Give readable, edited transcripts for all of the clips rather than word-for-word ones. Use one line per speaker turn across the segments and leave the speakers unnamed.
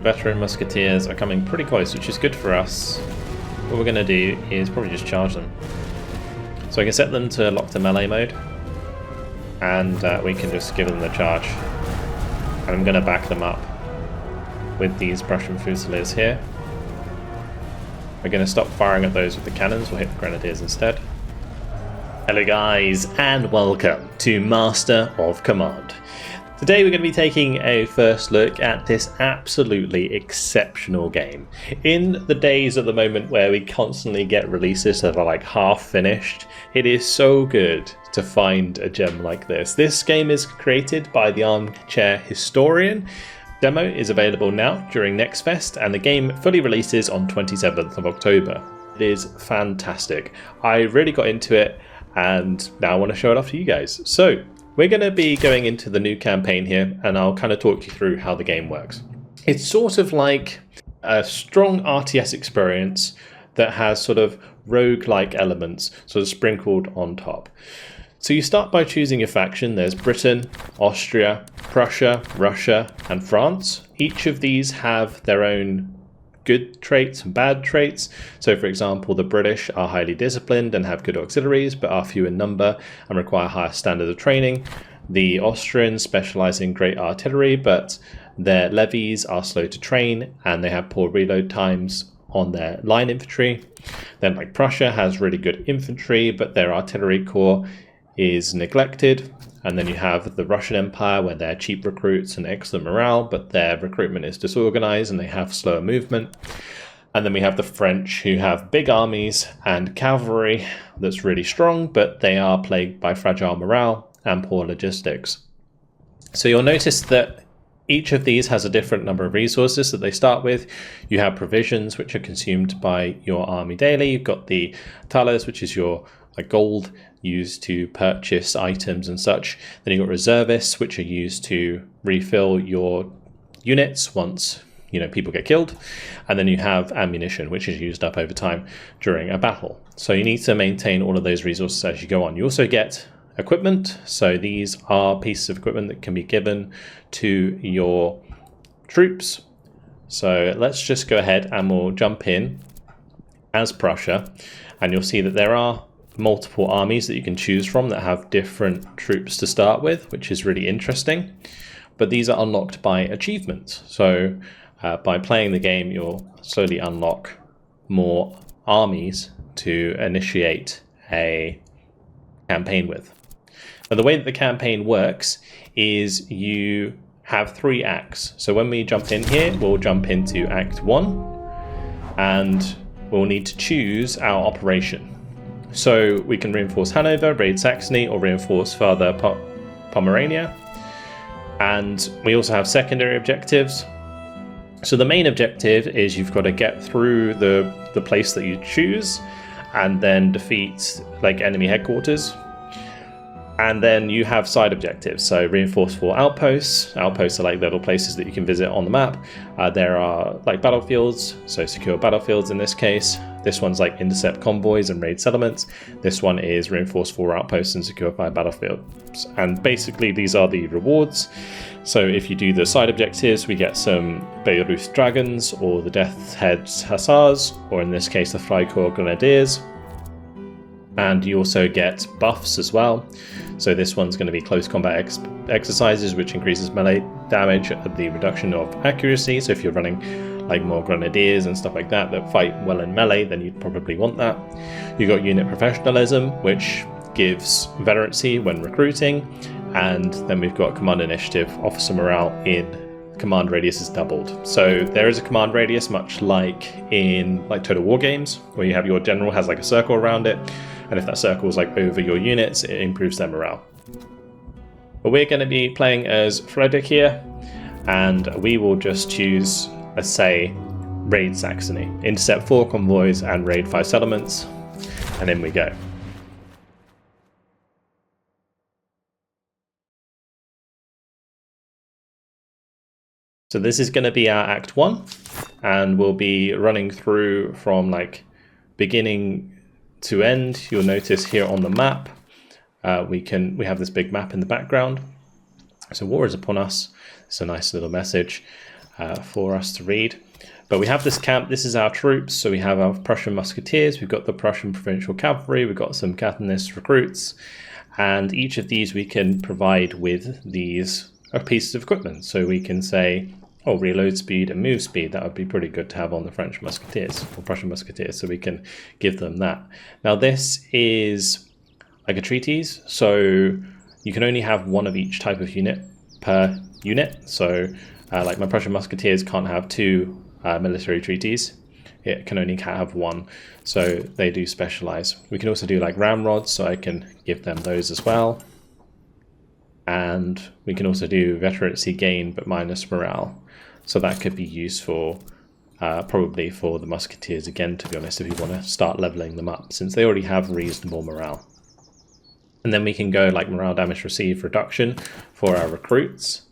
veteran musketeers are coming pretty close, which is good for us. What we're going to do is probably just charge them. So I can set them to lock to melee mode, and we can just give them the charge. And I'm going to back them up with these Prussian Fusiliers here. We're going to stop firing at those with the cannons, we'll hit the grenadiers instead. Hello guys, and welcome to Master of Command. Today we're going to be taking a first look at this absolutely exceptional game. In the days at the moment where we constantly get releases that are like half finished, it is so good to find a gem like this. This game is created by the Armchair Historian. Demo is available now during Next Fest, and the game fully releases on 27th of October. It is fantastic. I really got into it, and now I want to show it off to you guys. So we're going to be going into the new campaign here, and I'll kind of talk you through how the game works. It's sort of like a strong RTS experience that has sort of roguelike elements sort of sprinkled on top. So you start by choosing your faction. There's Britain, Austria, Prussia, Russia, and France. Each of these have their own good traits and bad traits. So for example, the British are highly disciplined and have good auxiliaries, but are few in number and require higher standards of training. The Austrians specialize in great artillery, but their levies are slow to train and they have poor reload times on their line infantry. Then like Prussia has really good infantry, but their artillery corps is neglected. And then you have the Russian Empire, where they're cheap recruits and excellent morale, but their recruitment is disorganized and they have slower movement. And then we have the French, who have big armies and cavalry that's really strong, but they are plagued by fragile morale and poor logistics. So you'll notice that each of these has a different number of resources that they start with. You have provisions, which are consumed by your army daily. You've got the thalers, which is your gold used to purchase items and such. Then you've got reservists, which are used to refill your units once people get killed. And then you have ammunition, which is used up over time during a battle. So you need to maintain all of those resources as you go on. You also get equipment. So these are pieces of equipment that can be given to your troops. So let's just go ahead and we'll jump in as Prussia, and you'll see that there are multiple armies that you can choose from that have different troops to start with, which is really interesting. But these are unlocked by achievements. So by playing the game, you'll slowly unlock more armies to initiate a campaign with. Now, the way that the campaign works is you have 3 acts. So when we jump in here, we'll jump into Act 1, and we'll need to choose our operation. So we can reinforce Hanover, raid Saxony, or reinforce further Pomerania. And we also have secondary objectives. So the main objective is you've got to get through the place that you choose and then defeat enemy headquarters. And then you have side objectives, so reinforce 4 outposts. Outposts are little places that you can visit on the map. There are battlefields, so secure battlefields in this case. This one's intercept convoys and raid settlements. This one is reinforce 4 outposts and secure 5 battlefields. And basically these are the rewards. So if you do the side objectives, we get some Beirut Dragons or the Death Heads Hussars, or in this case the Freikorps Grenadiers. And you also get buffs as well. So this one's going to be close combat exercises, which increases melee damage at the reduction of accuracy. So if you're running more grenadiers and stuff like that fight well in melee, then you'd probably want that. You've got unit professionalism, which gives veterancy when recruiting. And then we've got command initiative, officer morale in command radius is doubled. So there is a command radius, much like in Total War games, where you have your general has a circle around it, and if that circle is over your units, it improves their morale. But we're going to be playing as Frederick here, and we will just choose, let's say, raid Saxony, intercept 4 convoys and raid 5 settlements, and in we go. So this is going to be our Act 1, and we'll be running through from beginning to end. You'll notice here on the map, we have this big map in the background. So war is upon us. It's a nice little message. for us to read. But we have this camp, this is our troops, so we have our Prussian musketeers, we've got the Prussian provincial cavalry, we've got some Catanist recruits, and each of these we can provide with these pieces of equipment. So we can say, oh, reload speed and move speed, that would be pretty good to have on the French musketeers, or Prussian musketeers, so we can give them that. Now this is like a treatise, so you can only have one of each type of unit per unit. So like my Prussian musketeers can't have two military treaties, it can only have one, so they do specialize. We can also do like ramrods, so I can give them those as well, and we can also do veterancy gain but minus morale, so that could be useful probably for the musketeers again, to be honest, if you want to start leveling them up, since they already have reasonable morale. And then we can go like morale damage received reduction for our recruits,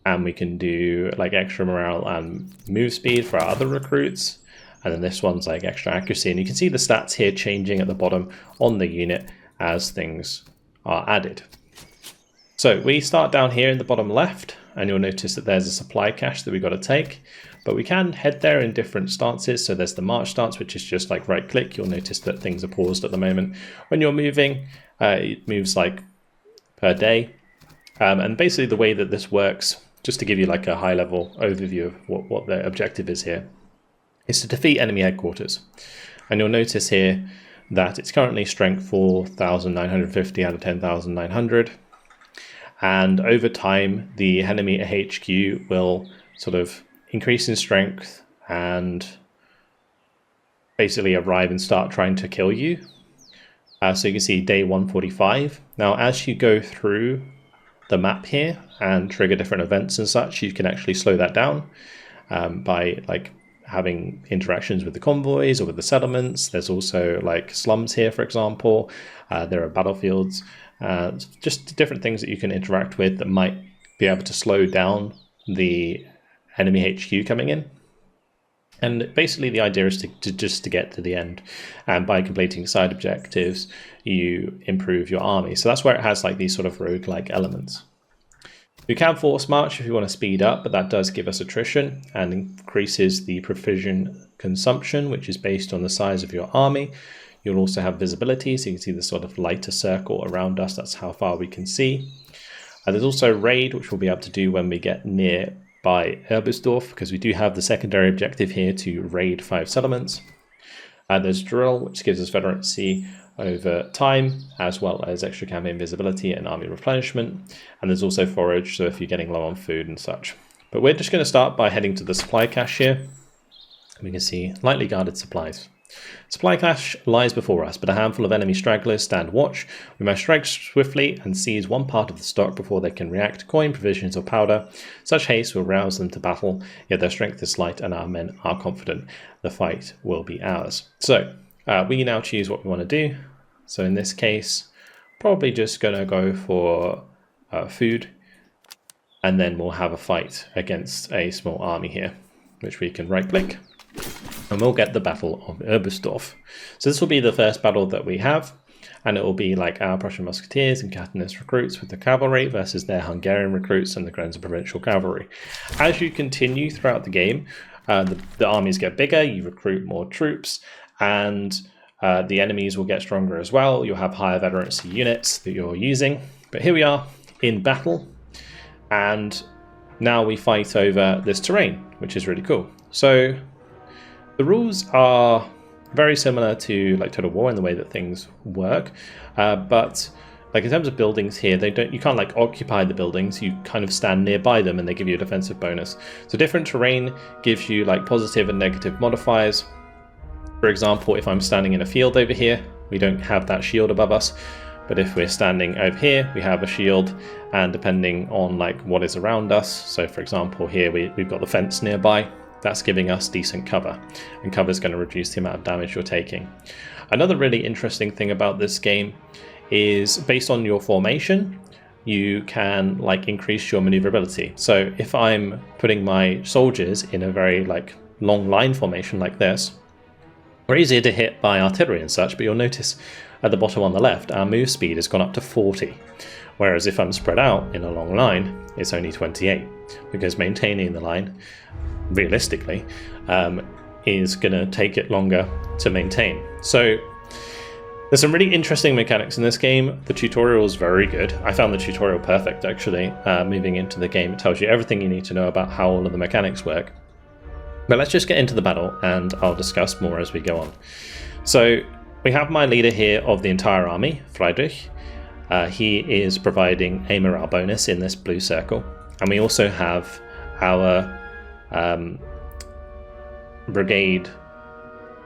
and we can do like extra morale and move speed for our other recruits, and then this one's like extra accuracy, and you can see the stats here changing at the bottom on the unit as things are added. So we start down here in the bottom left, and you'll notice that there's a supply cache that we've got to take, but we can head there in different stances. So there's the march stance, which is just like right click. You'll notice that things are paused at the moment. When you're moving, it moves like per day, and basically the way that this works, just to give you like a high level overview of what the objective is here, is to defeat enemy headquarters. And you'll notice here that it's currently strength 4,950 out of 10,900. And over time, the enemy HQ will sort of increase in strength and basically arrive and start trying to kill you. So you can see day 145. Now, as you go through the map here and trigger different events and such, you can actually slow that down by like having interactions with the convoys or with the settlements. There's also like slums here, for example. There are battlefields, just different things that you can interact with that might be able to slow down the enemy HQ coming in. And basically the idea is to just to get to the end, and by completing side objectives you improve your army. So that's where it has like these sort of roguelike elements. You can force march if you want to speed up, but that does give us attrition and increases the provision consumption, which is based on the size of your army. You'll also have visibility, so you can see the sort of lighter circle around us. That's how far we can see. There's also raid, which we'll be able to do when we get near by Erbisdorf, because we do have the secondary objective here to raid 5 settlements. There's drill, which gives us veterancy over time, as well as extra campaign visibility and army replenishment. And there's also forage, so if you're getting low on food and such. But we're just going to start by heading to the supply cache here. We can see lightly guarded supplies. Supply cache lies before us, but a handful of enemy stragglers stand watch. We must strike swiftly and seize one part of the stock before they can react, coin, provisions, or powder. Such haste will rouse them to battle, yet their strength is slight and our men are confident the fight will be ours. So we now choose what we want to do. So in this case, probably just going to go for food, and then we'll have a fight against a small army here, which we can right click. And we'll get the Battle of Erbisdorf. So this will be the first battle that we have, and it will be like our Prussian musketeers and Catanist recruits with the cavalry versus their Hungarian recruits and the Grenzer provincial cavalry. As you continue throughout the game, the armies get bigger, you recruit more troops, and the enemies will get stronger as well. You'll have higher veterancy units that you're using. But here we are in battle, and now we fight over this terrain, which is really cool. So the rules are very similar to like Total War in the way that things work, but like in terms of buildings here, you can't like occupy the buildings. You kind of stand nearby them, and they give you a defensive bonus. So different terrain gives you like positive and negative modifiers. For example, if I'm standing in a field over here, we don't have that shield above us. But if we're standing over here, we have a shield, and depending on like what is around us. So for example, here we've got the fence nearby. That's giving us decent cover, and cover is going to reduce the amount of damage you're taking. Another really interesting thing about this game is based on your formation, you can like increase your maneuverability. So if I'm putting my soldiers in a very like long line formation like this, we're easier to hit by artillery and such, but you'll notice at the bottom on the left, our move speed has gone up to 40. Whereas if I'm spread out in a long line, it's only 28. because maintaining the line, realistically, is going to take it longer to maintain. So there's some really interesting mechanics in this game. The tutorial is very good. I found the tutorial perfect, actually. Moving into the game, it tells you everything you need to know about how all of the mechanics work. But let's just get into the battle, and I'll discuss more as we go on. So we have my leader here of the entire army, Friedrich. He is providing a morale bonus in this blue circle. And we also have our brigade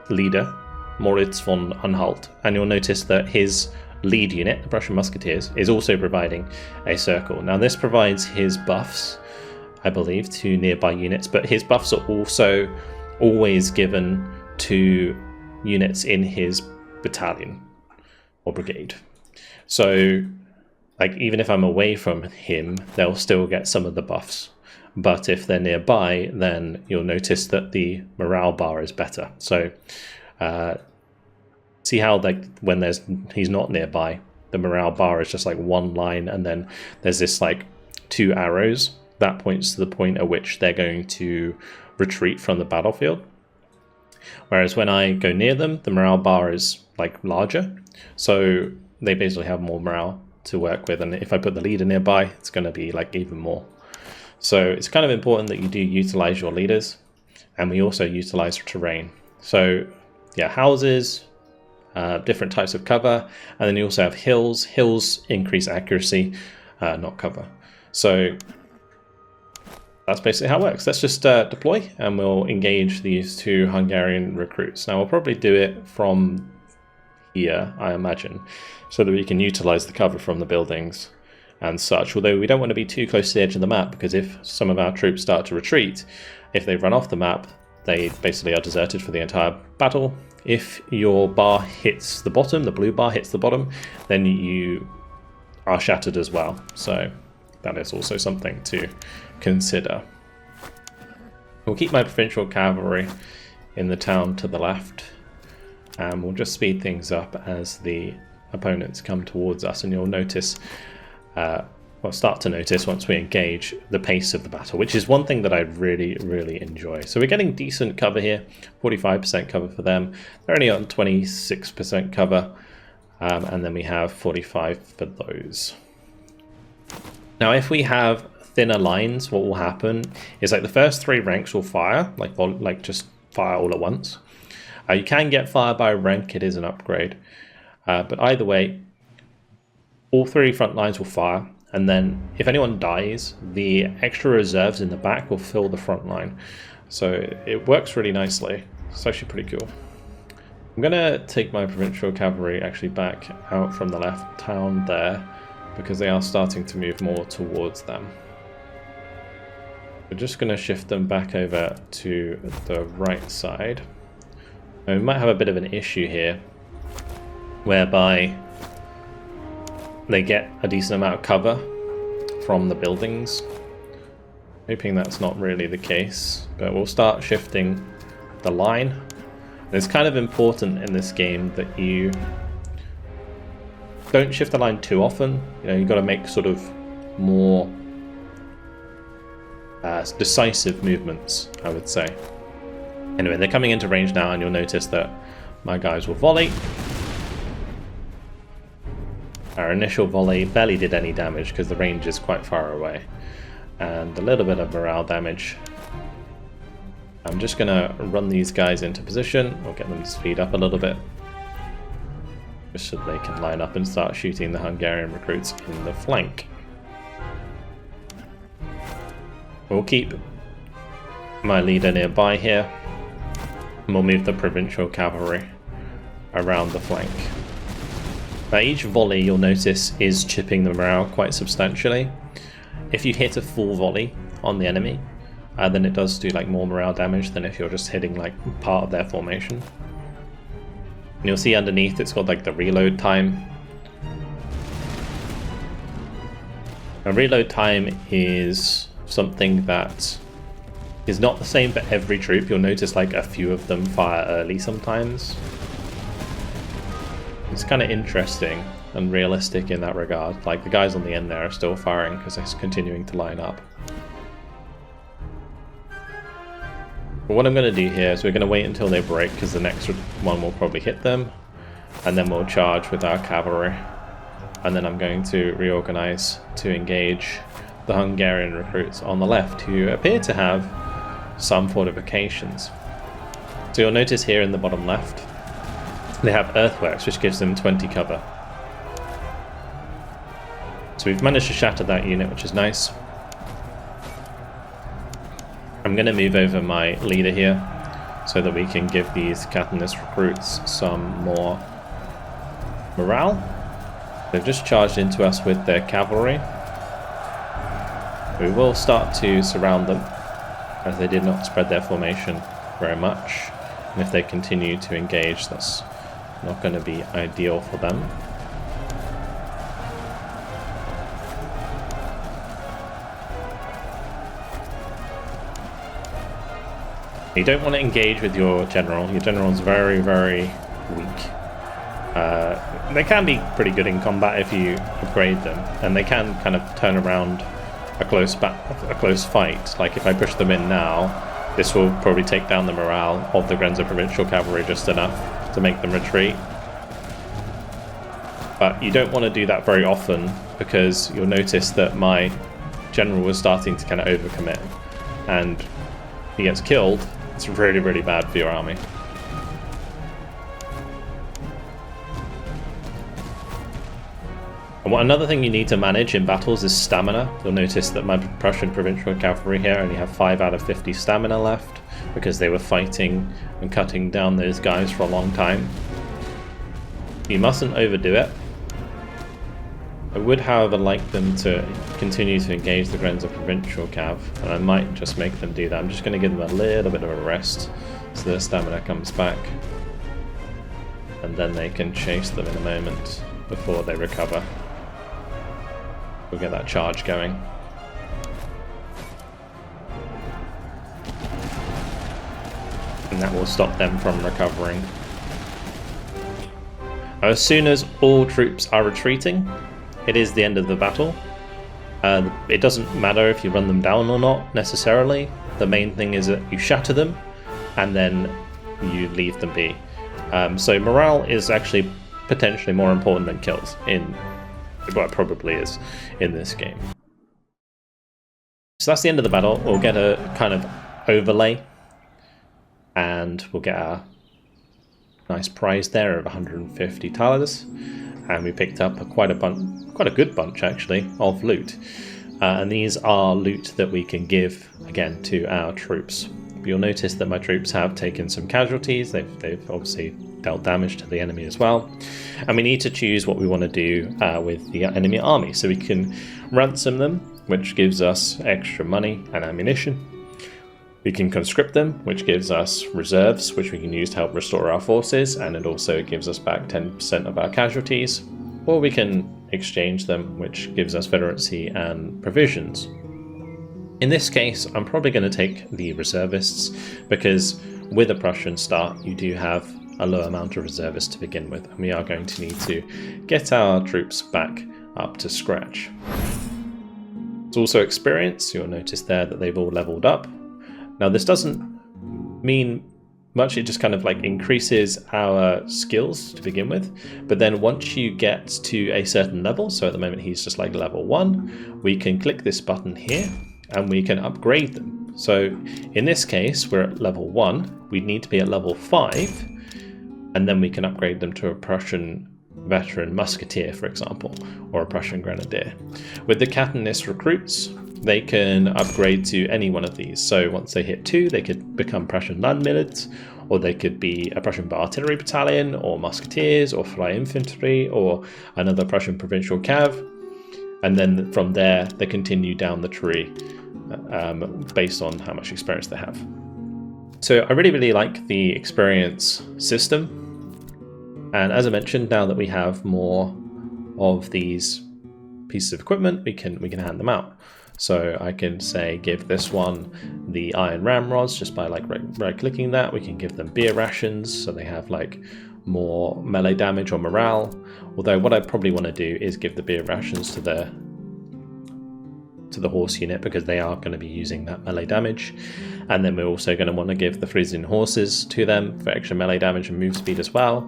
leader, Moritz von Anhalt, and you'll notice that his lead unit, the Prussian Musketeers, is also providing a circle. Now this provides his buffs, I believe, to nearby units, but his buffs are also always given to units in his battalion or brigade. So like even if I'm away from him, they'll still get some of the buffs. But if they're nearby, then you'll notice that the morale bar is better. So see how like when he's not nearby, the morale bar is just like one line, and then there's this like 2 arrows that points to the point at which they're going to retreat from the battlefield. Whereas when I go near them, the morale bar is like larger, so they basically have more morale to work with. And if I put the leader nearby, it's going to be like even more. So it's kind of important that you do utilize your leaders, and we also utilize terrain. So yeah, houses, different types of cover, and then you also have hills. Hills increase accuracy, not cover. So that's basically how it works. Let's just deploy, and we'll engage these 2 Hungarian recruits. Now we'll probably do it from here, I imagine, so that we can utilize the cover from the buildings and such, although we don't want to be too close to the edge of the map, because if some of our troops start to retreat, if they run off the map, they basically are deserted for the entire battle. If your bar hits the bottom, the blue bar hits the bottom, then you are shattered as well. So that is also something to consider. We'll keep my provincial cavalry in the town to the left, and we'll just speed things up as the opponents come towards us, and you'll notice well, start to notice once we engage the pace of the battle, which is one thing that I really enjoy. So we're getting decent cover here, 45% cover for them. They're only on 26% cover, and then we have 45 for those. Now if we have thinner lines, what will happen is like the first 3 ranks will fire, like just fire all at once. You can get fire by rank, it is an upgrade, but either way, all 3 front lines will fire, and then if anyone dies, the extra reserves in the back will fill the front line. So it works really nicely. It's actually pretty cool. I'm gonna take my provincial cavalry actually back out from the left town there, because they are starting to move more towards them. We're just gonna shift them back over to the right side. And we might have a bit of an issue here, whereby they get a decent amount of cover from the buildings. Hoping that's not really the case, but we'll start shifting the line. And it's kind of important in this game that you don't shift the line too often. You know, you've got to make sort of more decisive movements, I would say. Anyway, they're coming into range now, and you'll notice that my guys will volley. Our initial volley barely did any damage because the range is quite far away, and a little bit of morale damage. I'm just going to run these guys into position. We'll get them to speed up a little bit, just so they can line up and start shooting the Hungarian recruits in the flank. We'll keep my leader nearby here, and we'll move the provincial cavalry around the flank. Now each volley, you'll notice, is chipping the morale quite substantially. If you hit a full volley on the enemy, then it does do like more morale damage than if you're just hitting like part of their formation. And you'll see underneath it's got like the reload time. Now reload time is something that is not the same for every troop. You'll notice like a few of them fire early sometimes. It's kind of interesting and realistic in that regard. Like the guys on the end there are still firing because they're continuing to line up. But what I'm going to do here is we're going to wait until they break, because the next one will probably hit them, and then we'll charge with our cavalry. And then I'm going to reorganize to engage the Hungarian recruits on the left, who appear to have some fortifications. So you'll notice here in the bottom left, they have earthworks, which gives them 20 cover. So we've managed to shatter that unit, which is nice. I'm going to move over my leader here, so that we can give these Catanist recruits some more morale. They've just charged into us with their cavalry. We will start to surround them, as they did not spread their formation very much. And if they continue to engage, that's not going to be ideal for them. You don't want to engage with your general. Your general's very, very weak. They can be pretty good in combat if you upgrade them, and they can kind of turn around a close fight. Like if I push them in now, this will probably take down the morale of the Grenza Provincial Cavalry just enough to make them retreat. But you don't want to do that very often, because you'll notice that my general was starting to kind of overcommit, and he gets killed. It's really, really bad for your army. And another thing you need to manage in battles is stamina. You'll notice that my Prussian Provincial Cavalry here only have 5 out of 50 stamina left, because they were fighting and cutting down those guys for a long time. You mustn't overdo it. I would, however, like them to continue to engage the Grenza Provincial Cav, and I might just make them do that. I'm just going to give them a little bit of a rest so their stamina comes back, and then they can chase them in a moment before they recover. We'll get that charge going. And that will stop them from recovering. As soon as all troops are retreating, it is the end of the battle. It doesn't matter if you run them down or not, necessarily. The main thing is that you shatter them, and then you leave them be. So morale is actually potentially more important than kills, well, it probably is in this game. So that's the end of the battle. We'll get a kind of overlay, and we'll get our nice prize there of 150 talers. And we picked up quite a good bunch actually of loot, and these are loot that we can give again to our troops. But you'll notice that my troops have taken some casualties. They've obviously dealt damage to the enemy as well, and we need to choose what we want to do with the enemy army. So we can ransom them, which gives us extra money and ammunition. We can conscript them, which gives us reserves, which we can use to help restore our forces, and it also gives us back 10% of our casualties. Or we can exchange them, which gives us veterancy and provisions. In this case, I'm probably going to take the reservists, because with a Prussian start, you do have a low amount of reservists to begin with, and we are going to need to get our troops back up to scratch. It's also experience. You'll notice there that they've all leveled up. Now this doesn't mean much, it just kind of like increases our skills to begin with, but then once you get to a certain level, so at the moment he's just like level 1, we can click this button here and we can upgrade them. So in this case we're at level 1, we'd need to be at level 5, and then we can upgrade them to a Prussian veteran musketeer, for example, or a Prussian grenadier. With the Catanist recruits, they can upgrade to any one of these. So once they hit 2, they could become Prussian Landmilits, or they could be a Prussian artillery battalion, or musketeers, or fly infantry, or another Prussian provincial cav. And then from there, they continue down the tree based on how much experience they have. So I really, really like the experience system. And as I mentioned, now that we have more of these pieces of equipment, we can hand them out. So I can say give this one the iron ramrods just by like right clicking that. We can give them beer rations so they have like more melee damage or morale. Although what I probably want to do is give the beer rations to to the horse unit because they are going to be using that melee damage. And then we're also going to want to give the Frisian horses to them for extra melee damage and move speed as well.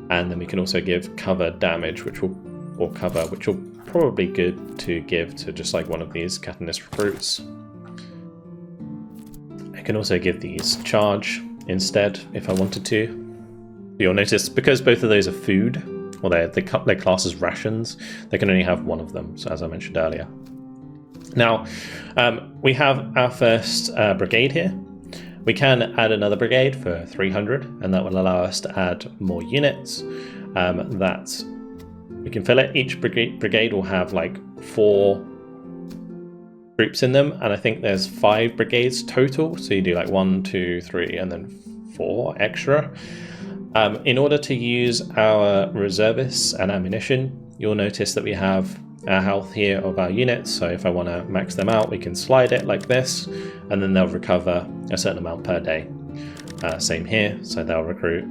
And then we can also give cover damage, which will probably be good to give to just like one of these Catanist recruits. I can also give these charge instead if I wanted to. You'll notice because both of those are food, or they're classed as rations, they can only have one of them, so as I mentioned earlier. Now, we have our first brigade here. We can add another brigade for 300, and that will allow us to add more units. That we can fill it. Each brigade will have like 4 troops in them, and I think there's 5 brigades total, so you do like 1, 2, 3, and then 4 extra. In order to use our reservists and ammunition, you'll notice that we have our health here of our units, so if I want to max them out, we can slide it like this, and then they'll recover a certain amount per day. Same here, so they'll recruit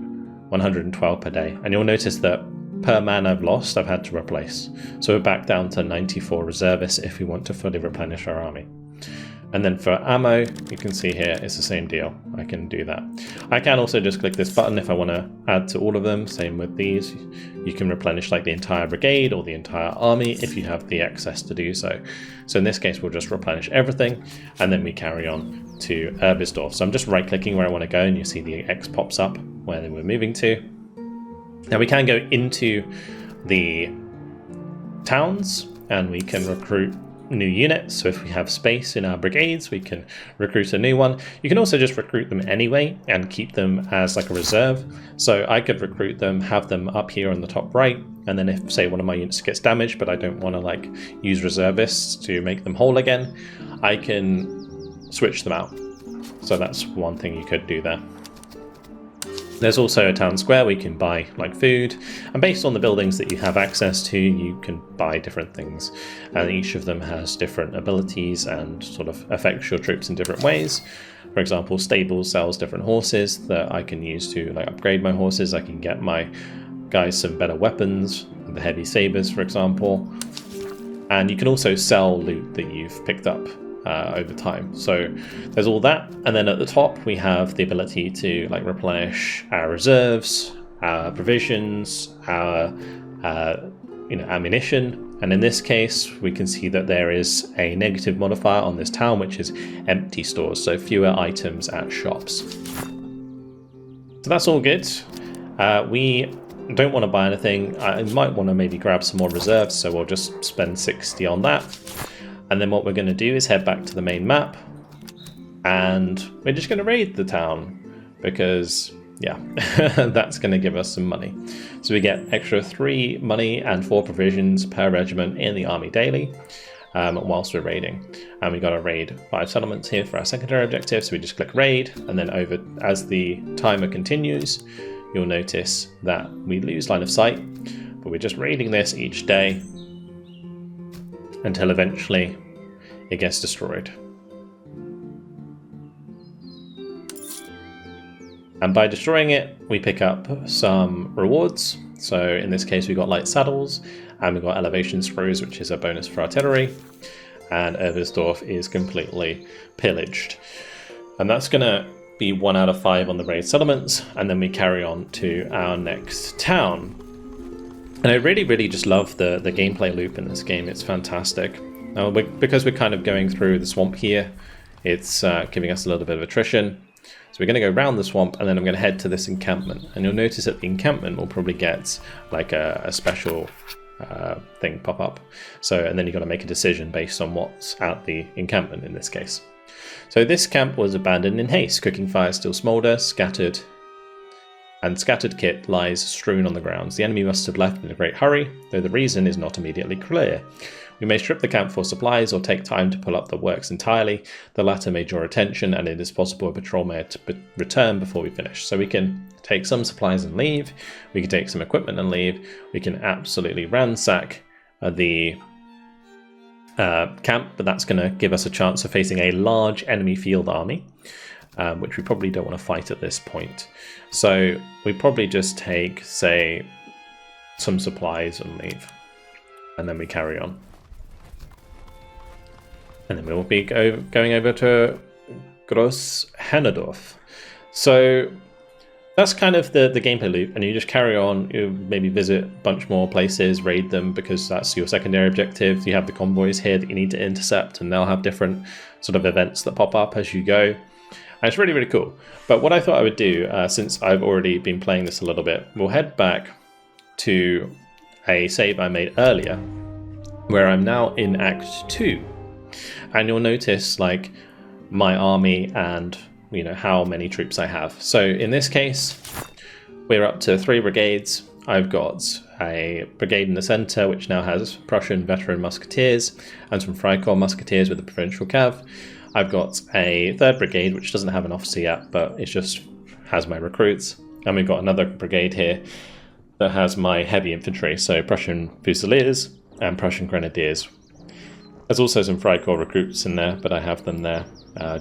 112 per day, and you'll notice that per man I've lost, I've had to replace. So we're back down to 94 reservists if we want to fully replenish our army. And then for ammo, you can see here, it's the same deal. I can do that. I can also just click this button if I want to add to all of them. Same with these. You can replenish like the entire brigade or the entire army if you have the access to do so. So in this case, we'll just replenish everything, and then we carry on to Erbisdorf. So I'm just right clicking where I want to go, and you see the X pops up where we're moving to. Now we can go into the towns and we can recruit new units. So if we have space in our brigades, we can recruit a new one. You can also just recruit them anyway and keep them as like a reserve. So I could recruit them, have them up here on the top right, and then if say one of my units gets damaged but I don't want to like use reservists to make them whole again, I can switch them out. So that's one thing you could do there. There's also a town square where you can buy like food, and based on the buildings that you have access to, you can buy different things, and each of them has different abilities and sort of affects your troops in different ways. For example, stables sells different horses that I can use to like upgrade my horses. I can get my guys some better weapons, the heavy sabers for example, and you can also sell loot that you've picked up over time. So there's all that, and then at the top we have the ability to like replenish our reserves, our provisions, our ammunition, and in this case we can see that there is a negative modifier on this town, which is empty stores, so fewer items at shops. So that's all good. We don't want to buy anything. I might want to maybe grab some more reserves, so we'll just spend 60 on that. And then what we're going to do is head back to the main map, and we're just going to raid the town because, yeah, that's going to give us some money. So we get extra 3 money and 4 provisions per regiment in the army daily whilst we're raiding. And we got to raid 5 settlements here for our secondary objective, so we just click raid, and then over as the timer continues, you'll notice that we lose line of sight, but we're just raiding this each day until eventually it gets destroyed. And by destroying it, we pick up some rewards. So in this case, we got light saddles, and we got elevation screws, which is a bonus for artillery. And Erbisdorf is completely pillaged. And that's going to be 1 out of 5 on the raid settlements, and then we carry on to our next town. And I really just love the gameplay loop in this game. It's fantastic. Now, because we're kind of going through the swamp here, it's giving us a little bit of attrition. So we're going to go around the swamp, and then I'm going to head to this encampment. And you'll notice that the encampment will probably get like a special thing pop up. So, and then you've got to make a decision based on what's at the encampment in this case. So this camp was abandoned in haste. Cooking fires still smoulder, scattered kit lies strewn on the grounds. The enemy must have left in a great hurry, though the reason is not immediately clear. We may strip the camp for supplies or take time to pull up the works entirely. The latter may draw attention, and it is possible a patrol may return before we finish. So we can take some supplies and leave. We can take some equipment and leave. We can absolutely ransack the camp, but that's going to give us a chance of facing a large enemy field army, which we probably don't want to fight at this point. So we probably just take, say, some supplies and leave, and then we carry on. And then we'll be going over to Gross Hennedorf. So that's kind of the gameplay loop, and you just carry on. You maybe visit a bunch more places, raid them, because that's your secondary objective. You have the convoys here that you need to intercept, and they'll have different sort of events that pop up as you go. And it's really, really cool. But what I thought I would do, since I've already been playing this a little bit, we'll head back to a save I made earlier, where I'm now in Act 2. And you'll notice like my army and how many troops I have. So in this case, we're up to 3 brigades. I've got a brigade in the center, which now has Prussian veteran musketeers and some Freikorps musketeers with the provincial cav. I've got a 3rd brigade, which doesn't have an officer yet, but it just has my recruits. And we've got another brigade here that has my heavy infantry, so Prussian Fusiliers and Prussian Grenadiers. There's also some Freikorps recruits in there, but I have them there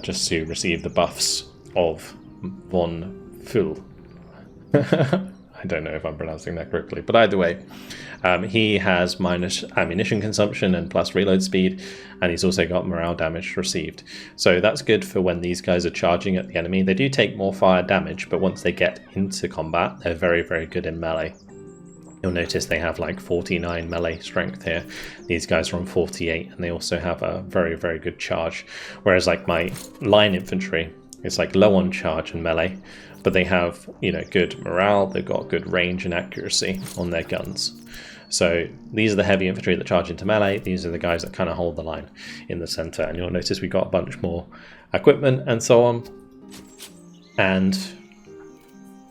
just to receive the buffs of von Füll. I don't know if I'm pronouncing that correctly, but either way, he has minus ammunition consumption and plus reload speed, and he's also got morale damage received. So that's good for when these guys are charging at the enemy. They do take more fire damage, but once they get into combat, they're very, very good in melee. You'll notice they have like 49 melee strength here. These guys are on 48, and they also have a very, very good charge. Whereas like my line infantry is like low on charge and melee, but they have, good morale. They've got good range and accuracy on their guns. So these are the heavy infantry that charge into melee. These are the guys that kind of hold the line in the center. And you'll notice we got a bunch more equipment and so on. And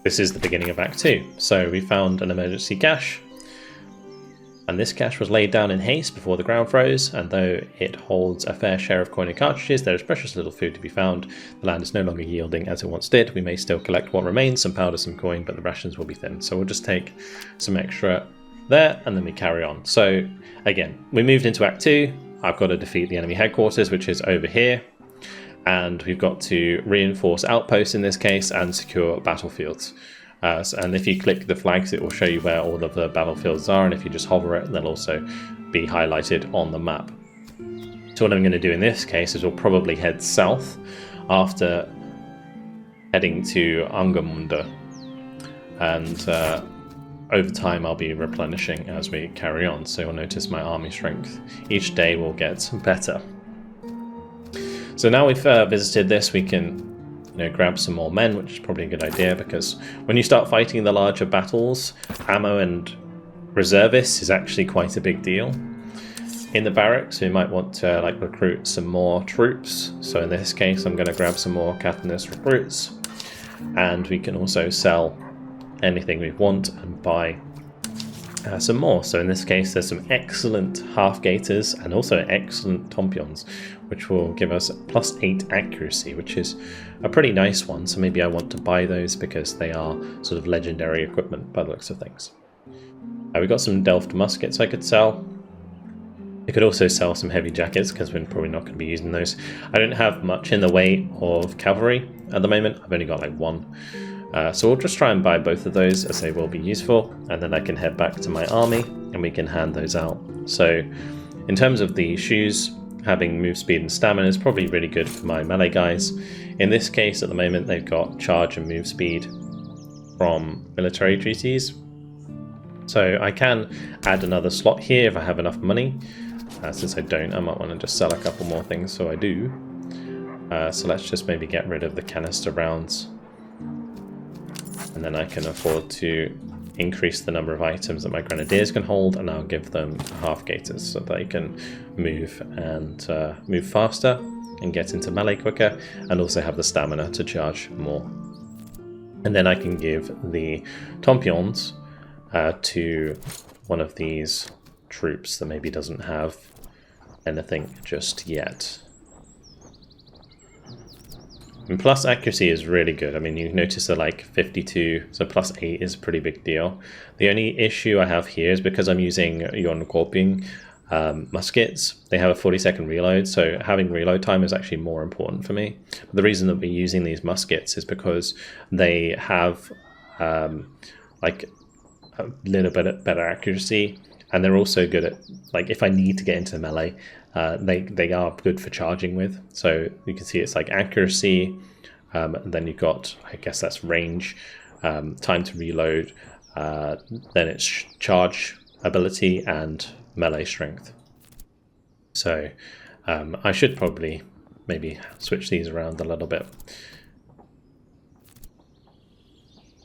this is the beginning of Act 2. So we found an emergency cache, and this cache was laid down in haste before the ground froze, and though it holds a fair share of coin and cartridges, there is precious little food to be found. The land is no longer yielding as it once did. We may still collect what remains, some powder, some coin, but the rations will be thin. So we'll just take some extra there, and then we carry on. So again, we moved into Act 2. I've got to defeat the enemy headquarters, which is over here. And we've got to reinforce outposts in this case and secure battlefields. And if you click the flags, it will show you where all of the battlefields are, and if you just hover it, they'll also be highlighted on the map. So what I'm going to do in this case is we'll probably head south after heading to Angermunde, and over time I'll be replenishing as we carry on. So you'll notice my army strength each day will get better. So now we've visited this, we can grab some more men, which is probably a good idea, because when you start fighting the larger battles, ammo and reservists is actually quite a big deal. In the barracks, we might want to recruit some more troops. So in this case, I'm going to grab some more Catanist recruits, and we can also sell anything we want and buy some more. So in this case, there's some excellent half-gators and also excellent tompions, which will give us +8 accuracy, which is a pretty nice one. So maybe I want to buy those because they are sort of legendary equipment by the looks of things. We got some Delft muskets I could sell. I could also sell some heavy jackets because we're probably not going to be using those. I don't have much in the way of cavalry at the moment. I've only got like 1. So we'll just try and buy both of those, as they will be useful, and then I can head back to my army and we can hand those out. So in terms of the shoes, having move speed and stamina is probably really good for my melee guys. In this case, at the moment, they've got charge and move speed from military treaties. So I can add another slot here if I have enough money. Since I don't, I might want to just sell a couple more things, so I do. So let's just maybe get rid of the canister rounds. And then I can afford to increase the number of items that my grenadiers can hold, and I'll give them half-gators so they can move and move faster and get into melee quicker, and also have the stamina to charge more. And then I can give the tompions to one of these troops that maybe doesn't have anything just yet. And plus accuracy is really good. I mean, you notice they're like 52, so +8 is a pretty big deal. The only issue I have here is because I'm using Jönköping muskets, they have a 40-second reload, so having reload time is actually more important for me. But the reason that we're using these muskets is because they have like a little bit better accuracy, and they're also good at, like, if I need to get into melee, they are good for charging with. So you can see it's like accuracy, and then you've got, I guess that's range, time to reload, then it's charge ability and melee strength. So I should probably maybe switch these around a little bit.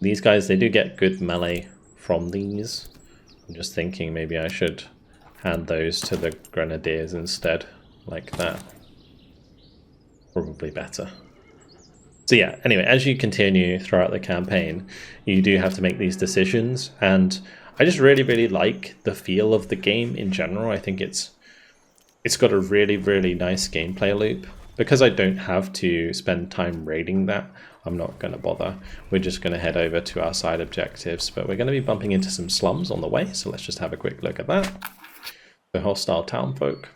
These guys, they do get good melee from these. I'm just thinking maybe I should hand those to the grenadiers instead, like that. Probably better. So yeah, anyway, as you continue throughout the campaign, you do have to make these decisions, and I just really like the feel of the game in general. I think it's got a really nice gameplay loop. Because I don't have to spend time raiding that, I'm not going to bother. We're just going to head over to our side objectives, but we're going to be bumping into some slums on the way, so let's just have a quick look at that. The hostile townfolk.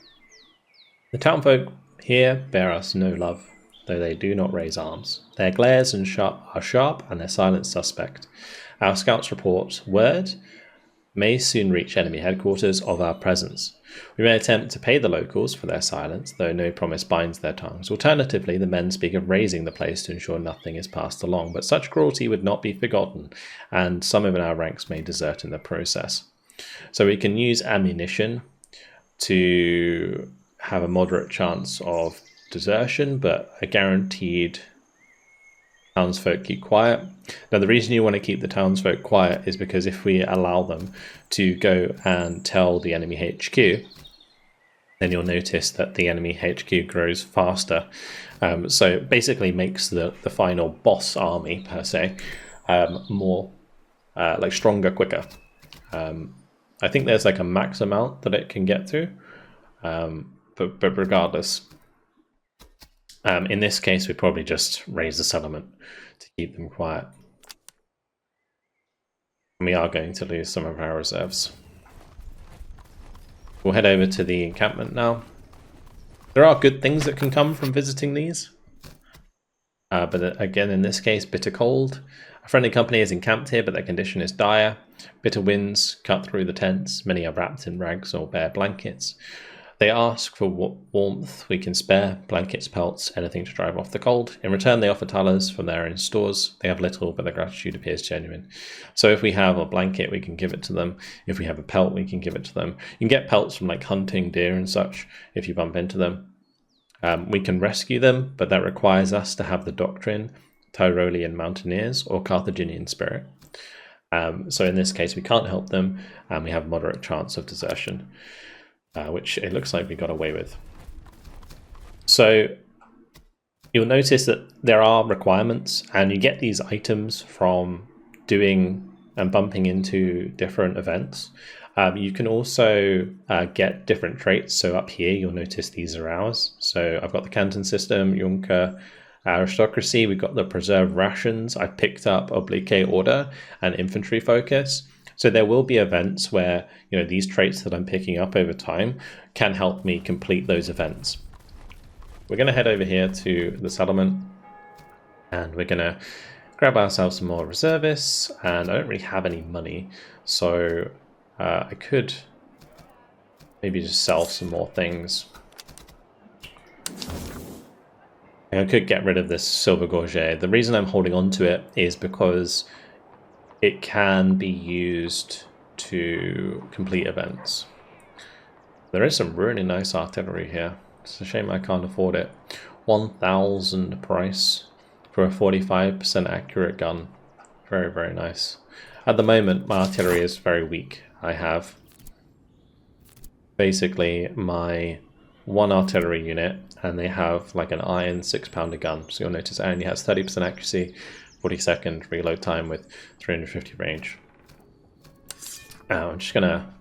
The townfolk here bear us no love, though they do not raise arms. Their glares are sharp and their silence suspect. Our scouts report word may soon reach enemy headquarters of our presence. We may attempt to pay the locals for their silence, though no promise binds their tongues. Alternatively, the men speak of razing the place to ensure nothing is passed along, but such cruelty would not be forgotten, and some in our ranks may desert in the process. So we can use ammunition to have a moderate chance of desertion, but a guaranteed townsfolk keep quiet. Now, the reason you want to keep the townsfolk quiet is because if we allow them to go and tell the enemy HQ, then you'll notice that the enemy HQ grows faster. So it basically makes the final boss army, per se, more like stronger, quicker. I think there's like a max amount that it can get to, but regardless, in this case, we probably just raise the settlement to keep them quiet. And we are going to lose some of our reserves. We'll head over to the encampment now. There are good things that can come from visiting these. But again, in this case, bitter cold. A friendly company is encamped here, but their condition is dire. Bitter winds cut through the tents. Many are wrapped in rags or bare blankets. They ask for warmth we can spare, blankets, pelts, anything to drive off the cold. In return, they offer thalers from their own stores. They have little, but their gratitude appears genuine. So if we have a blanket, we can give it to them. If we have a pelt, we can give it to them. You can get pelts from like hunting deer and such if you bump into them. We can rescue them, but that requires us to have the doctrine, Tyrolean mountaineers, or Carthaginian spirit. So in this case, we can't help them, and we have a moderate chance of desertion. Which it looks like we got away with. So you'll notice that there are requirements, and you get these items from doing and bumping into different events. You can also get different traits. So up here, you'll notice these are ours. So I've got the Canton system, Junker, aristocracy. We've got the preserved rations. I picked up Oblique order and infantry focus. So there will be events where, you know, these traits that I'm picking up over time can help me complete those events. We're going to head over here to the settlement, and we're going to grab ourselves some more reservists, and I don't really have any money, so I could maybe just sell some more things. And I could get rid of this silver gorget. The reason I'm holding on to it is because it can be used to complete events. There is some really nice artillery here. It's a shame I can't afford it. 1,000 price for a 45% accurate gun. Very, very nice. At the moment, my artillery is very weak. I have basically my one artillery unit, and they have like an iron 6-pounder gun. So you'll notice it only has 30% accuracy, 40-second reload time with 350 range. I'm just gonna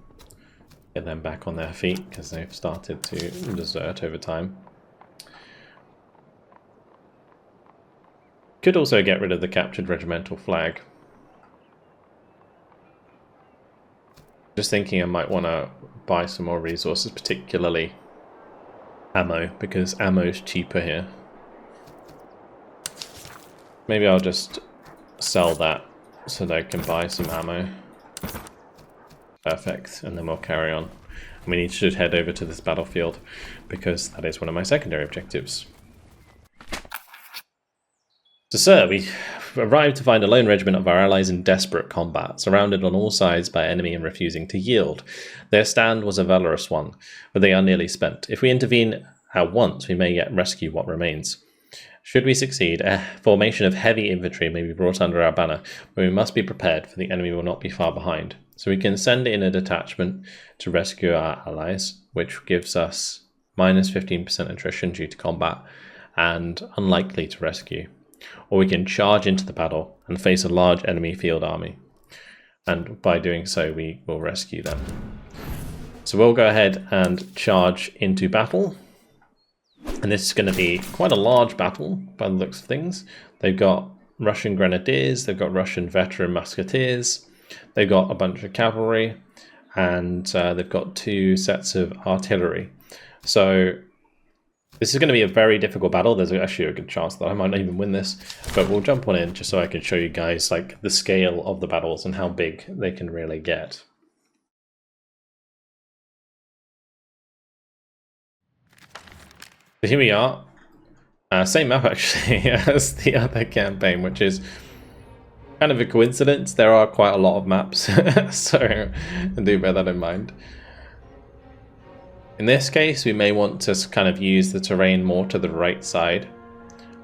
get them back on their feet because they've started to desert over time. Could also get rid of the captured regimental flag. Just thinking I might want to buy some more resources, particularly ammo, because ammo's cheaper here. Maybe I'll just sell that so that I can buy some ammo. Perfect, and then we'll carry on. We need to head over to this battlefield because that is one of my secondary objectives. So, sir, we arrived to find a lone regiment of our allies in desperate combat, surrounded on all sides by enemy and refusing to yield. Their stand was a valorous one, but they are nearly spent. If we intervene at once, we may yet rescue what remains. Should we succeed, a formation of heavy infantry may be brought under our banner, but we must be prepared, for the enemy will not be far behind. So we can send in a detachment to rescue our allies, which gives us minus 15% attrition due to combat, and unlikely to rescue. Or we can charge into the battle and face a large enemy field army. And by doing so, we will rescue them. So we'll go ahead and charge into battle. And this is going to be quite a large battle by the looks of things. They've got Russian grenadiers, they've got Russian veteran musketeers, they've got a bunch of cavalry, and they've got 2 sets of artillery. So this is going to be a very difficult battle. There's actually a good chance that I might not even win this, but we'll jump on in just so I can show you guys like the scale of the battles and how big they can really get. So here we are, same map actually as the other campaign, which is kind of a coincidence. There are quite a lot of maps, so do bear that in mind. In this case, we may want to kind of use the terrain more to the right side,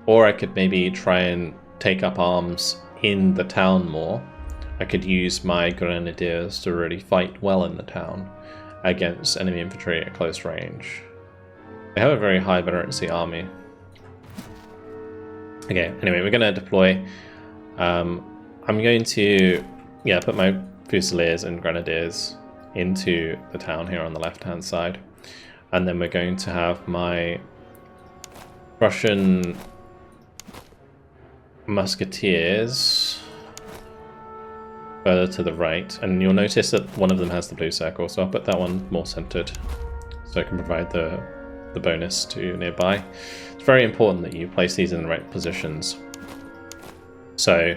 or I could maybe try and take up arms in the town more. I could use my grenadiers to really fight well in the town against enemy infantry at close range. They have a very high veterancy army. Okay, anyway, we're going to deploy. I'm going to put my fusiliers and grenadiers into the town here on the left hand side, and then we're going to have my Russian musketeers further to the right, and you'll notice that one of them has the blue circle, so I'll put that one more centered so I can provide the bonus to nearby. It's very important that you place these in the right positions. So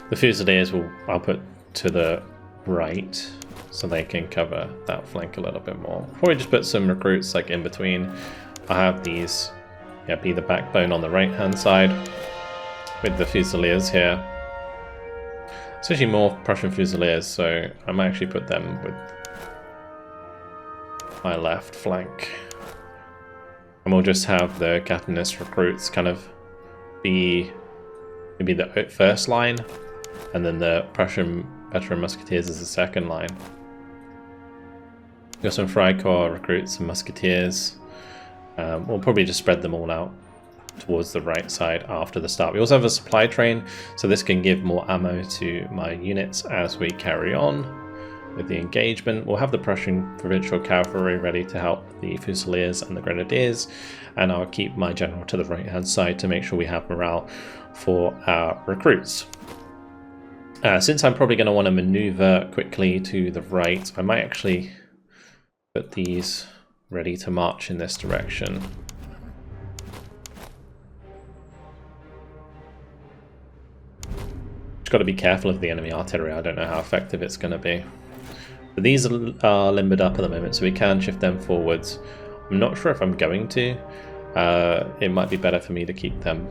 the fusiliers I'll put to the right so they can cover that flank a little bit more. Probably just put some recruits like in between. I have these be the backbone on the right hand side with the fusiliers here. It's actually more Prussian fusiliers, so I might actually put them with my left flank. And we'll just have the Catanist recruits kind of be maybe the first line, and then the Prussian veteran musketeers as the second line. We've got some Freikorps recruits and musketeers. We'll probably just spread them all out towards the right side after the start. We also have a supply train, so this can give more ammo to my units as we carry on with the engagement. We'll have the Prussian provincial cavalry ready to help the fusiliers and the grenadiers, and I'll keep my general to the right hand side to make sure we have morale for our recruits. Since I'm probably going to want to maneuver quickly to the right, I might actually put these ready to march in this direction. Just got to be careful of the enemy artillery. I don't know how effective it's going to be. But these are limbered up at the moment, so we can shift them forwards. I'm not sure if I'm going to. It might be better for me to keep them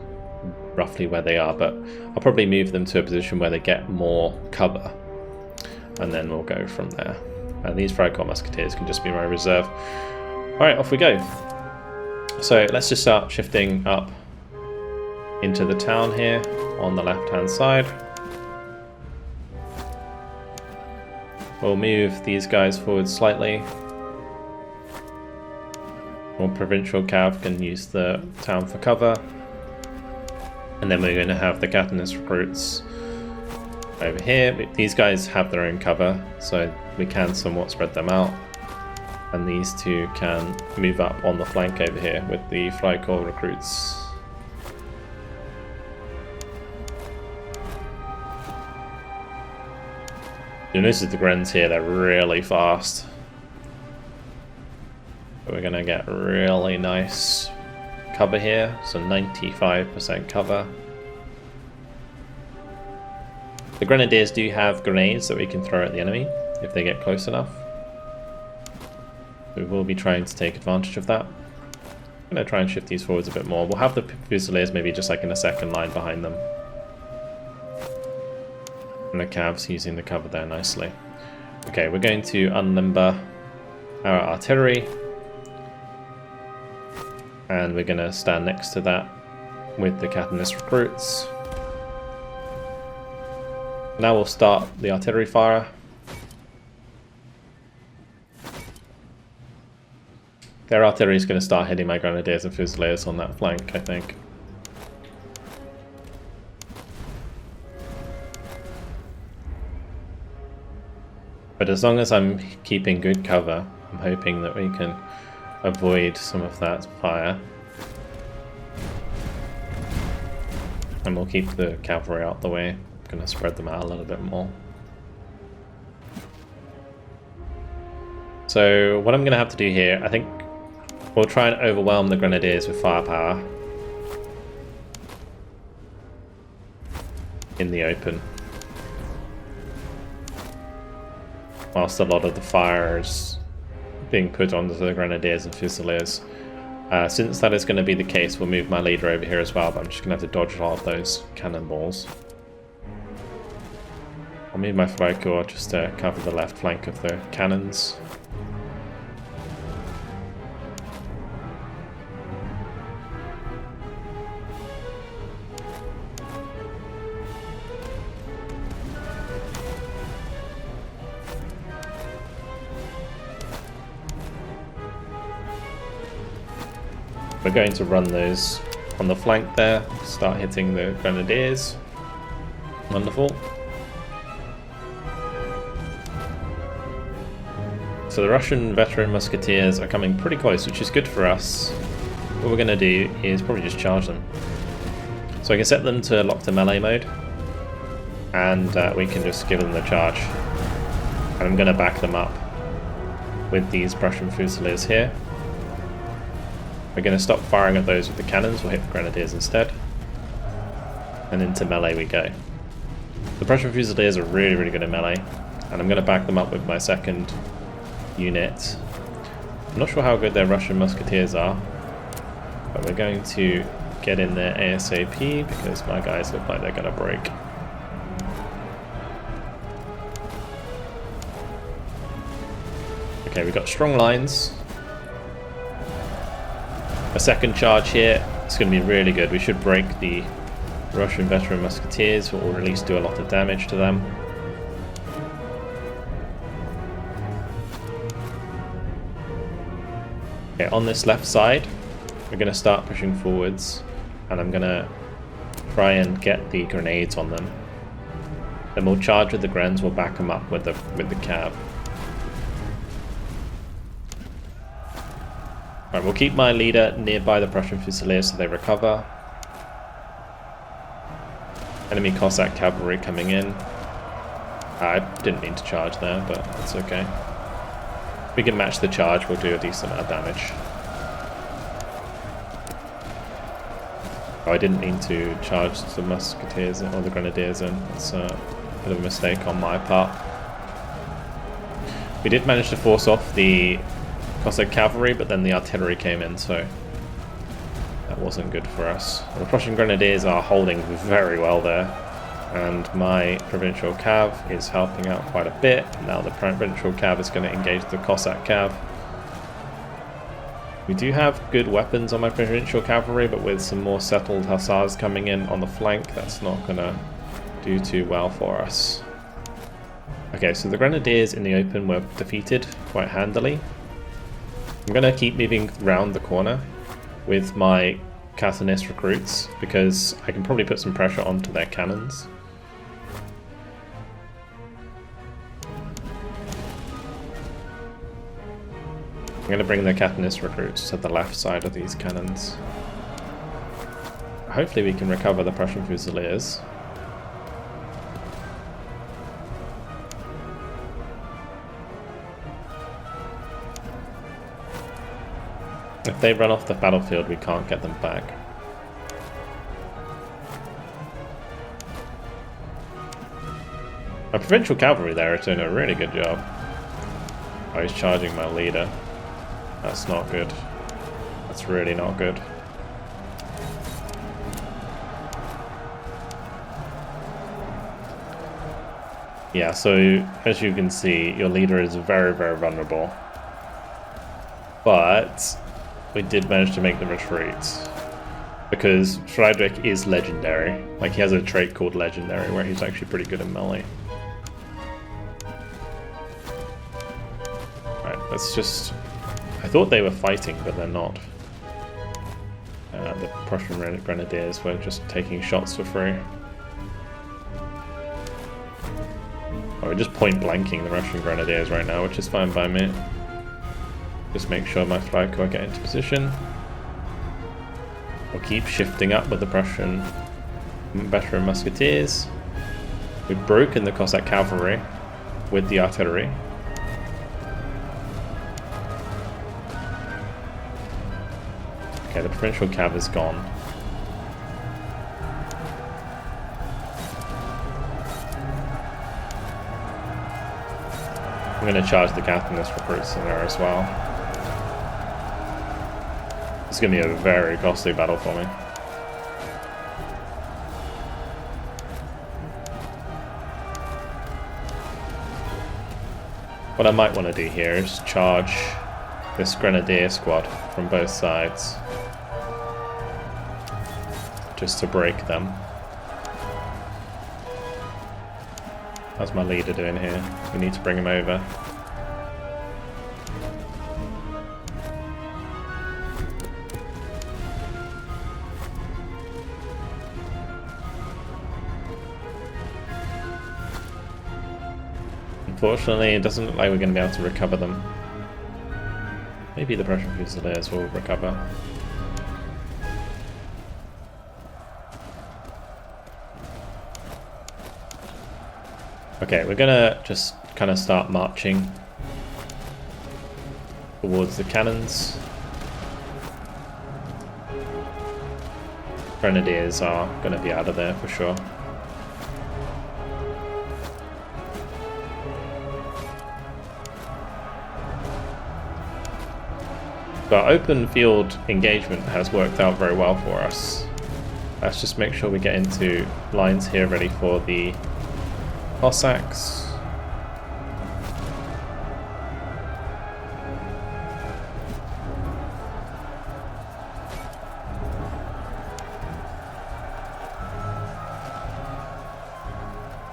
roughly where they are, but I'll probably move them to a position where they get more cover, and then we'll go from there. And these Freikorps musketeers can just be my reserve. Alright, off we go. So let's just start shifting up into the town here on the left hand side. We'll move these guys forward slightly. More provincial cav can use the town for cover. And then we're going to have the Catanist recruits over here. These guys have their own cover, so we can somewhat spread them out. And these two can move up on the flank over here with the Freikorps recruits. You'll notice the Grens here, they're really fast. But we're going to get really nice cover here, so 95% cover. The Grenadiers do have grenades that we can throw at the enemy if they get close enough. So we will be trying to take advantage of that. I'm going to try and shift these forwards a bit more. We'll have the Fusiliers maybe just like in a second line behind them. And the Cavs using the cover there nicely. Okay, we're going to unlimber our artillery. And we're going to stand next to that with the Catanist recruits. Now we'll start the artillery fire. Their artillery is going to start hitting my grenadiers and fusiliers on that flank, I think. But as long as I'm keeping good cover, I'm hoping that we can avoid some of that fire. And we'll keep the cavalry out the way. I'm going to spread them out a little bit more. So what I'm going to have to do here, I think we'll try and overwhelm the grenadiers with firepower in the open, whilst a lot of the fire is being put onto the grenadiers and fusiliers. Since that is going to be the case, we'll move my leader over here as well, but I'm just going to have to dodge a lot of those cannonballs. I'll move my Freikorps just to cover the left flank of the cannons. We're going to run those on the flank there, start hitting the grenadiers. Wonderful. So the Russian veteran musketeers are coming pretty close, which is good for us. What we're going to do is probably just charge them. So I can set them to lock to melee mode, and we can just give them the charge. And I'm going to back them up with these Prussian Fusiliers here. We're going to stop firing at those with the cannons, we'll hit the grenadiers instead. And into melee we go. The Prussian Fusiliers are really, really good at melee, and I'm going to back them up with my second unit. I'm not sure how good their Russian musketeers are, but we're going to get in there ASAP because my guys look like they're going to break. Okay, we've got strong lines. A second charge here, it's going to be really good. We should break the Russian veteran musketeers, or at least do a lot of damage to them. Okay, on this left side, we're going to start pushing forwards, and I'm going to try and get the grenades on them. Then we'll charge with the Grens, we'll back them up with the cav. Right, we'll keep my leader nearby the Prussian Fusiliers so they recover. Enemy Cossack cavalry coming in. I didn't mean to charge there, but that's okay. If we can match the charge, we'll do a decent amount of damage. Oh, I didn't mean to charge the musketeers or the grenadiers in. It's a bit of a mistake on my part. We did manage to force off the Cossack cavalry, but then the artillery came in, so that wasn't good for us. The Prussian grenadiers are holding very well there, and my provincial cav is helping out quite a bit. Now the provincial cav is going to engage the Cossack cav. We do have good weapons on my provincial cavalry, but with some more settled hussars coming in on the flank, that's not going to do too well for us. Okay, so the grenadiers in the open were defeated quite handily. I'm going to keep moving round the corner with my Catanist recruits because I can probably put some pressure onto their cannons. I'm going to bring the Catanist recruits to the left side of these cannons. Hopefully we can recover the Prussian Fusiliers. If they run off the battlefield, we can't get them back. My provincial cavalry there are doing a really good job. Oh, he's charging my leader. That's not good. That's really not good. Yeah, so as you can see, your leader is very, very vulnerable. But we did manage to make the retreat. Because Frederick is legendary. Like, he has a trait called legendary where he's actually pretty good in melee. Alright, let's just... I thought they were fighting, but they're not. The Prussian Grenadiers were just taking shots for free. Oh, we're just point blanking the Russian Grenadiers right now, which is fine by me. Just make sure my flag will get into position. We'll keep shifting up with the Prussian veteran musketeers. We've broken the Cossack cavalry with the artillery. Okay, the provincial cav is gone. I'm going to charge the Capitalist recruits in there as well. It's going to be a very costly battle for me. What I might want to do here is charge this Grenadier squad from both sides. Just to break them. How's my leader doing here? We need to bring him over. Unfortunately, it doesn't look like we're going to be able to recover them. Maybe the Prussian Fusiliers will recover. Okay, we're gonna just kind of start marching towards the cannons. Grenadiers are gonna be out of there for sure. But open field engagement has worked out very well for us. Let's just make sure we get into lines here ready for the Cossacks.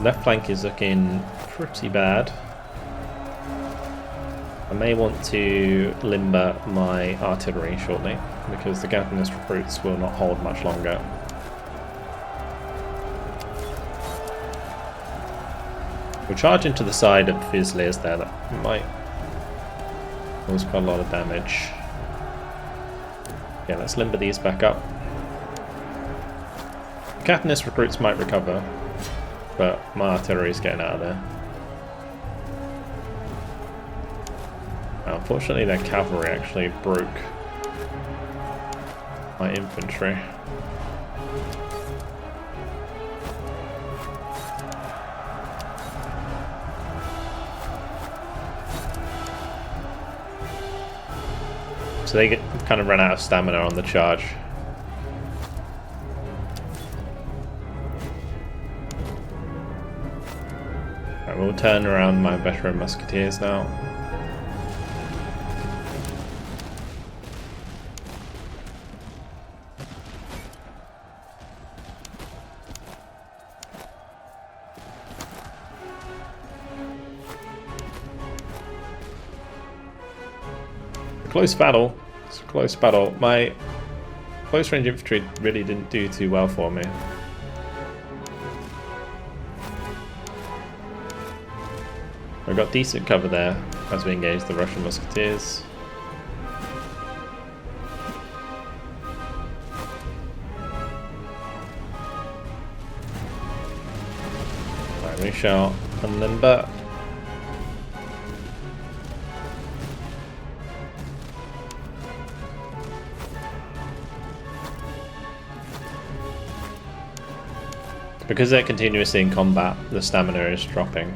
Left flank is looking pretty bad. I may want to limber my artillery shortly because the Capitalist recruits will not hold much longer. We'll charge into the side of the Fusiliers there. That might cause quite a lot of damage. Yeah, let's limber these back up. The Capitalist recruits might recover, but my artillery is getting out of there. Unfortunately, their cavalry actually broke my infantry. So they kind of ran out of stamina on the charge. Right, we'll turn around my veteran musketeers now. Close battle. It's a close battle. My close range infantry really didn't do too well for me. I got decent cover there as we engaged the Russian musketeers. Right, we shall unlimber. Because they're continuously in combat, the stamina is dropping.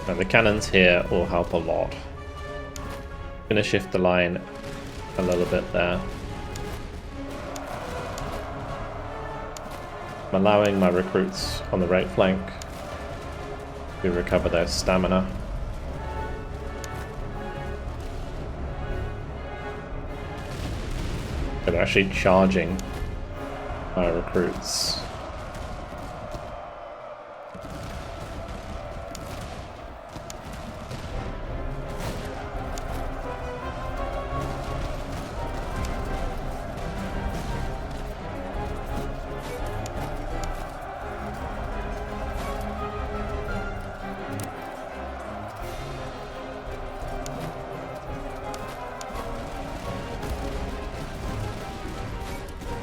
Now the cannons here will help a lot. Gonna shift the line a little bit there. I'm allowing my recruits on the right flank to recover their stamina. They're actually charging my recruits.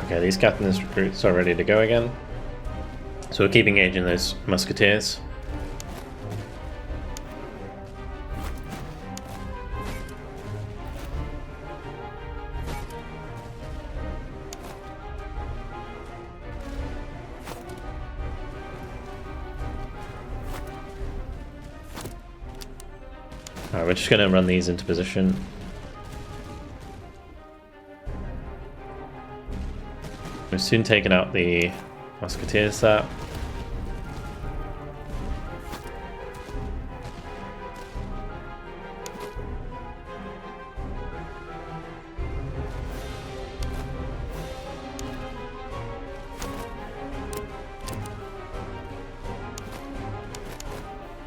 Okay, these captain's recruits are ready to go again. So we'll keep engaging those musketeers. Alright, we're just going to run these into position. We've soon taken out the musketeers there.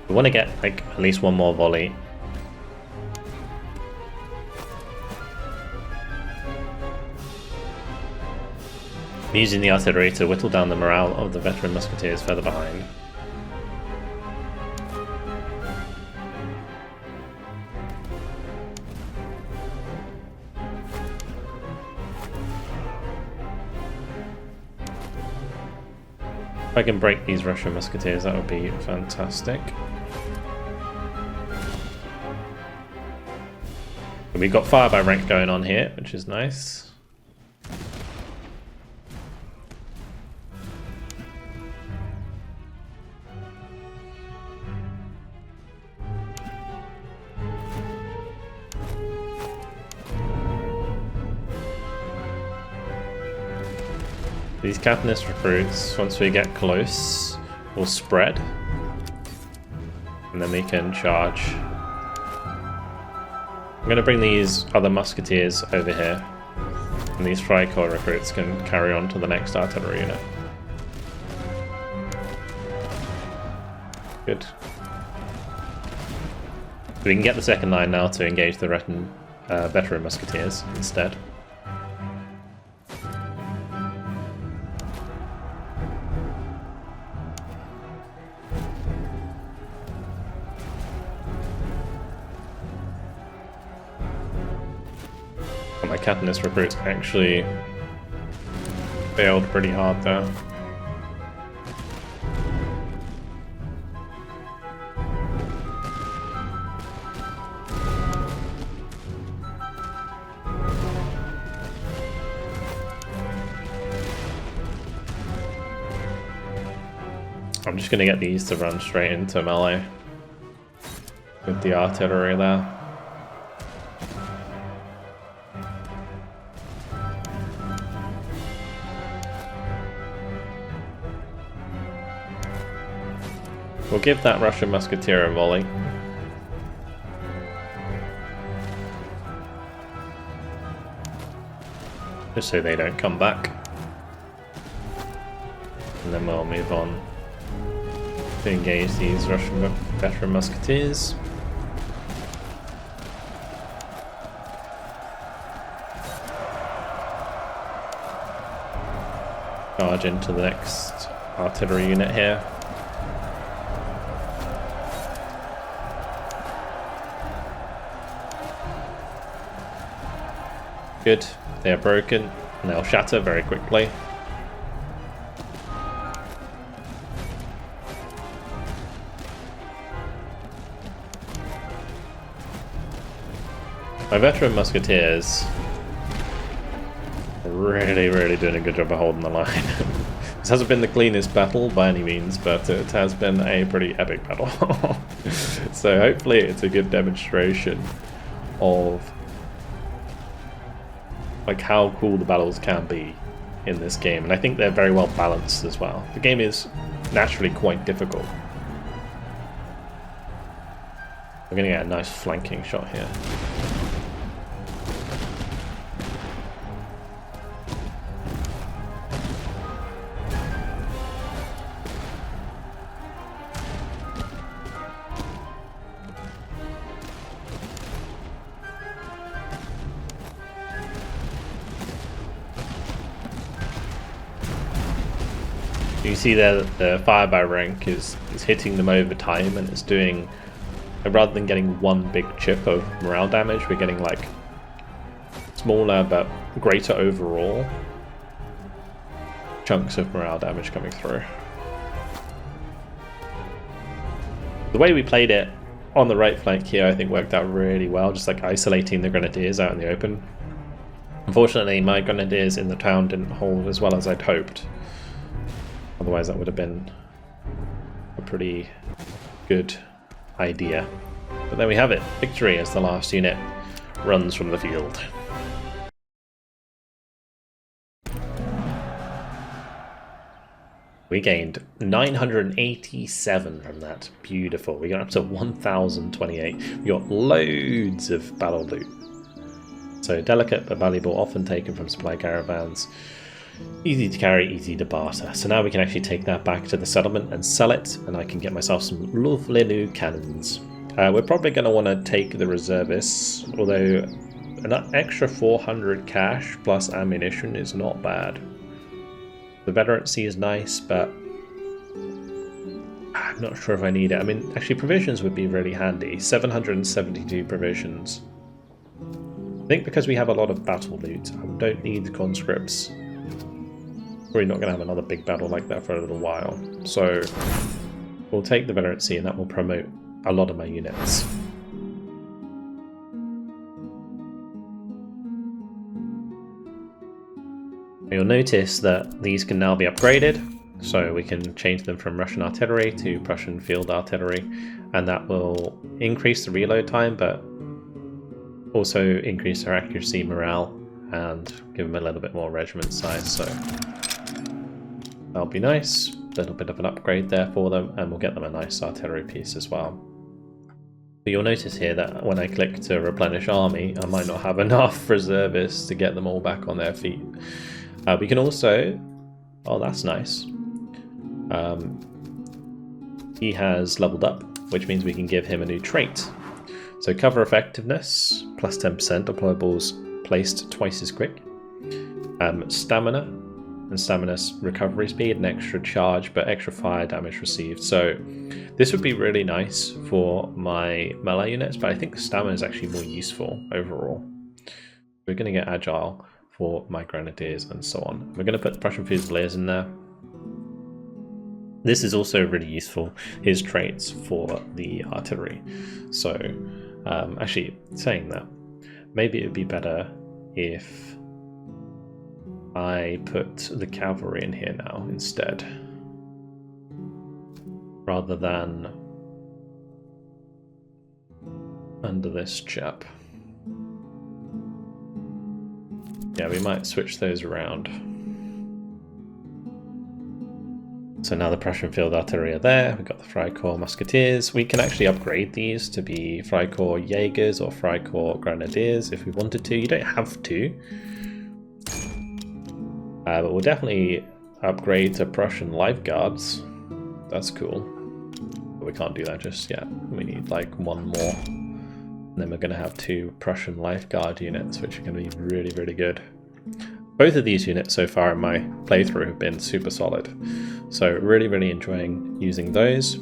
We want to get like at least one more volley. Using the artillery to whittle down the morale of the veteran musketeers further behind. If I can break these Russian musketeers, that would be fantastic. We've got fire by rank going on here, which is nice. These Capitalist recruits, once we get close, will spread. And then we can charge. I'm going to bring these other musketeers over here. And these Freikorps recruits can carry on to the next artillery unit. Good. We can get the second line now to engage the veteran musketeers instead. My Catanist recruits actually failed pretty hard there. I'm just going to get these to run straight into melee with the artillery there. We'll give that Russian musketeer a volley. Just so they don't come back. And then we'll move on to engage these Russian veteran musketeers. Charge into the next artillery unit here. Good, they are broken, and they'll shatter very quickly. My veteran musketeers are really doing a good job of holding the line. This hasn't been the cleanest battle by any means, but it has been a pretty epic battle. So hopefully it's a good demonstration of like how cool the battles can be in this game, and I think they're very well balanced as well. The game is naturally quite difficult. We're going to get a nice flanking shot here. You see there that the fire by rank is hitting them over time, and it's doing, rather than getting one big chip of morale damage, we're getting like smaller but greater overall chunks of morale damage coming through. The way we played it on the right flank here I think worked out really well, just like isolating the grenadiers out in the open. Unfortunately my grenadiers in the town didn't hold as well as I'd hoped. Otherwise that would have been a pretty good idea. But there we have it. Victory as the last unit runs from the field. We gained 987 from that. Beautiful. We got up to 1028. We got loads of battle loot. So delicate but valuable, often taken from supply caravans. Easy to carry, easy to barter. So now we can actually take that back to the settlement and sell it, and I can get myself some lovely new cannons. We're probably going to want to take the reservists, although an extra 400 cash plus ammunition is not bad. The veterancy is nice, but I'm not sure if I need it. I mean, actually provisions would be really handy. 772 provisions. I think because we have a lot of battle loot, I don't need conscripts. We're not going to have another big battle like that for a little while. So we'll take the veterancy, and that will promote a lot of my units. You'll notice that these can now be upgraded, so we can change them from Russian artillery to Prussian field artillery, and that will increase the reload time, but also increase their accuracy, morale, and give them a little bit more regiment size. So that'll be nice. A little bit of an upgrade there for them, and we'll get them a nice artillery piece as well. But you'll notice here that when I click to replenish army, I might not have enough reservists to get them all back on their feet. We can also, oh that's nice, he has leveled up, which means we can give him a new trait. So cover effectiveness, plus 10%, deployables placed twice as quick. Stamina, and stamina's recovery speed, an extra charge, but extra fire damage received. So this would be really nice for my melee units, but I think the stamina is actually more useful overall. We're going to get agile for my grenadiers and so on. We're going to put the Prussian Fusiliers in there. This is also really useful, his traits for the artillery. So actually saying that, maybe it would be better if I put the cavalry in here now instead, rather than under this chap. Yeah, we might switch those around. So now the Prussian field artillery are there. We've got the Freikorps musketeers. We can actually upgrade these to be Freikorps Jaegers or Freikorps Grenadiers if we wanted to. You don't have to. But we'll definitely upgrade to Prussian Life Guards. That's cool. But we can't do that just yet. We need like one more. And then we're going to have 2 Prussian Life Guard units, which are going to be really, really good. Both of these units so far in my playthrough have been super solid. So really, really enjoying using those.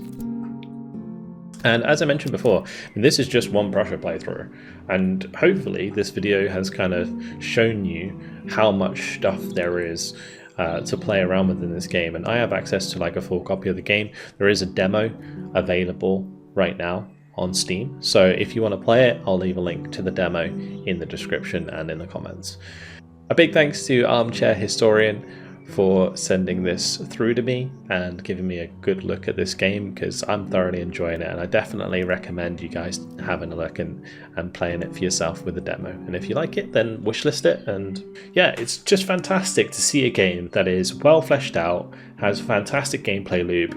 And as I mentioned before, this is just one Prussia playthrough. And hopefully this video has kind of shown you how much stuff there is to play around with in this game. And I have access to like a full copy of the game. There is a demo available right now on Steam. So if you want to play it, I'll leave a link to the demo in the description and in the comments. A big thanks to Armchair Historian for sending this through to me and giving me a good look at this game, because I'm thoroughly enjoying it, and I definitely recommend you guys having a look and playing it for yourself with the demo. And if you like it, then wishlist it. And yeah, it's just fantastic to see a game that is well fleshed out, has fantastic gameplay loop,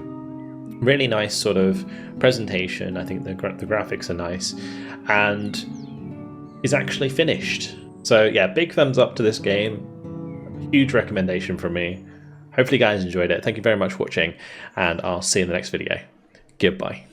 really nice sort of presentation. I think the graphics are nice, and is actually finished. So yeah, big thumbs up to this game. Huge recommendation from me. Hopefully you guys enjoyed it. Thank you very much for watching, and I'll see you in the next video. Goodbye.